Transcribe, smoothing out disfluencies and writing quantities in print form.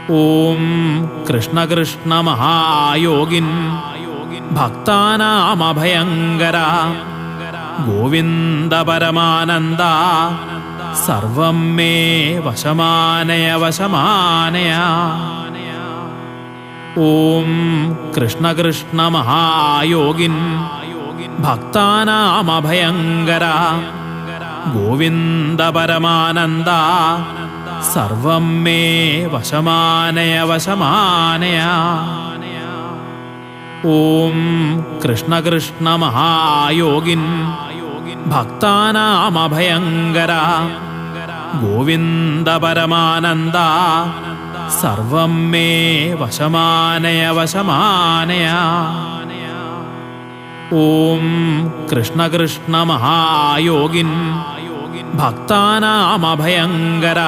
ഓം കൃഷ്ണ കൃഷ്ണ മഹായോഗിൻ ഭക്താനാമഭയങ്കര ഗോവിന്ദ പരമാനന്ദ സർവം മേ വശമാനയ വശമാനയ. ഓം കൃഷ്ണ കൃഷ്ണ മഹായോഗിൻ ഭക്താനാമഭയങ്കര ഗോവിന്ദ പരമാനന്ദ സർവം മേ വശമാനയ വശമാനയ. ഓം കൃഷ്ണ കൃഷ്ണ മഹായോഗിൻ ഭക്താനാമഭയങ്കര ഗോവിന്ദ പരമാനന്ദ സർവം മേ വശമാനയ വശമാനയ. ഓം കൃഷ്ണ കൃഷ്ണ മഹായോഗിൻ ഭക്താനാമഭയങ്കര